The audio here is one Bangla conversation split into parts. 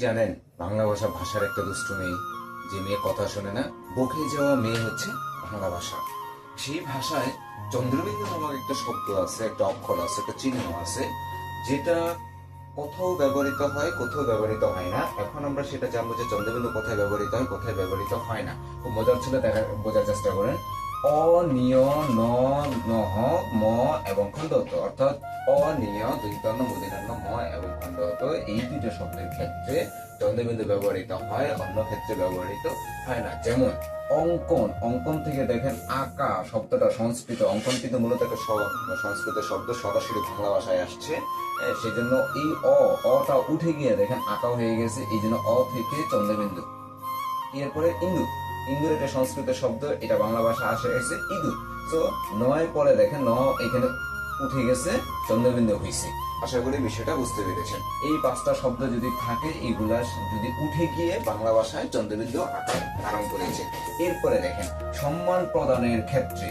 জানেন বাংলা ভাষার একটা দুষ্টু মেয়ে, যে মেয়ে কথা শোনে না, বকে যাওয়া মেয়ে হচ্ছে বাংলা ভাষা। সেই ভাষায় চন্দ্রবিন্দু নামক একটা শব্দ আছে, একটা অক্ষর আছে, একটা চিহ্ন আছে, যেটা কোথাও ব্যবহৃত হয়, কোথাও ব্যবহৃত হয় না। এখন আমরা সেটা জানবো যে চন্দ্রবিন্দু কোথায় ব্যবহৃত হয়, কোথায় ব্যবহৃত হয় না। খুব মজার ছিল, বোঝার চেষ্টা করেন। অনিয় ন নহ ম এবং খণ্ডত, অর্থাৎ অনিয় দুইতন্ন মূর্ধন্য ম এবং খণ্ডত, এই দুটো শব্দের ক্ষেত্রে চন্দ্রবিন্দু ব্যবহৃত হয়, অন্য ক্ষেত্রে ব্যবহৃত হয় না। যেমন অঙ্কন, অঙ্কন থেকে দেখেন আঁকা শব্দটা সংস্কৃত, অঙ্কন কিন্তু মূলত একটা সংস্কৃত শব্দ, সরাসরি বাংলা ভাষায় আসছে। সেই জন্য এই অটা উঠে গিয়ে দেখেন আঁকা হয়ে গেছে, এই জন্য অ থেকে চন্দ্রবিন্দু। এরপরে ইন্দুর, ইন্দুর একটা সংস্কৃত শব্দ, এটা বাংলা ভাষা আসে গেছে ইঁদুর। তো নয় পরে দেখেন ন এখানে উঠে গেছে, চন্দ্রবিন্দু হয়েছে। আশা করি বিষয়টা বুঝতে পেরেছেন। এই পাঁচটা শব্দ যদি থাকে, এইগুলা যদি উঠে গিয়ে বাংলা ভাষায় চন্দ্রবিন্দু আকার ধারণ করেছে। এরপরে দেখেন সম্মান প্রদানের ক্ষেত্রে,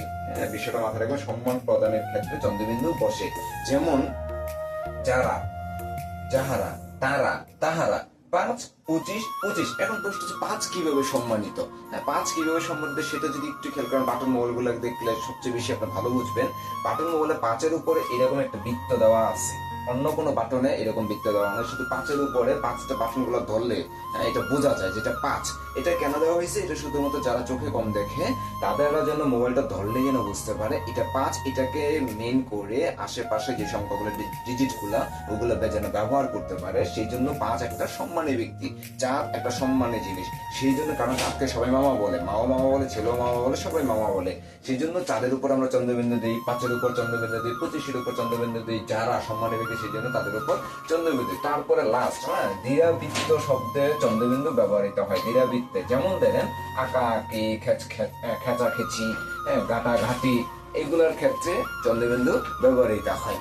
বিষয়টা মাথায় রাখবেন, সম্মান প্রদানের ক্ষেত্রে চন্দ্রবিন্দু বসে। যেমন যারা, যাহারা, তারা, তাহারা। 5, 25, 25। এখন প্রশ্ন হচ্ছে 5 কিভাবে সম্মানিত? হ্যাঁ, 5 কিভাবে সম্মানিত সেটা যদি একটু খেয়াল করেন, বাটন মোবাইল গুলো দেখলে সবচেয়ে বেশি আপনি ভালো বুঝবেন। বাটন মোবাইলে 5-এর উপরে এরকম একটা বৃত্ত দেওয়া আছে, অন্য কোনো বাটনে এরকম বৃত্ত দেওয়া হয়, শুধু 5-এর উপরে 5টা বাটন গুলো ধরলে এটা বোঝা যায় যেটা 5। এটা কেন দেওয়া হয়েছে? এটা শুধুমাত্র যারা চোখে কম দেখে তাদের জন্য, মোবাইলটা ধরলে যেন বুঝতে পারে এটা 5। এটাকে মেন করে আশেপাশে যে সংখ্যাগুলো, ডিজিট গুলা, ওগুলো যেন ব্যবহার করতে পারে। সেই জন্য 5 একটা সম্মানী ব্যক্তি, 4 একটা সম্মানী জিনিস। সেই জন্য, কারণ 4কে সবাই মামা বলে, মাও মামা বলে, ছেলেও মামা বলে, সবাই মামা বলে। সেই জন্য 4-এর উপর আমরা চন্দ্রবিন্দু দিই, 5-এর উপর চন্দ্রবিন্দু দিই, 25-এর উপর চন্দ্রবিন্দু দিই। যারা সম্মানী ব্যক্তি সেই জন্য তাদের উপর চন্দ্রবিন্দু। তারপরে লাস্ট, দ্বিরাবৃত্ত শব্দে চন্দ্রবিন্দু ব্যবহৃত হয়। দ্বিরাবৃত্তে যেমন দেখেন আঁকা আঁকি, খেচা খেচি, গাটা ঘাটি, এগুলোর ক্ষেত্রে চন্দ্রবিন্দু ব্যবহৃত হয়।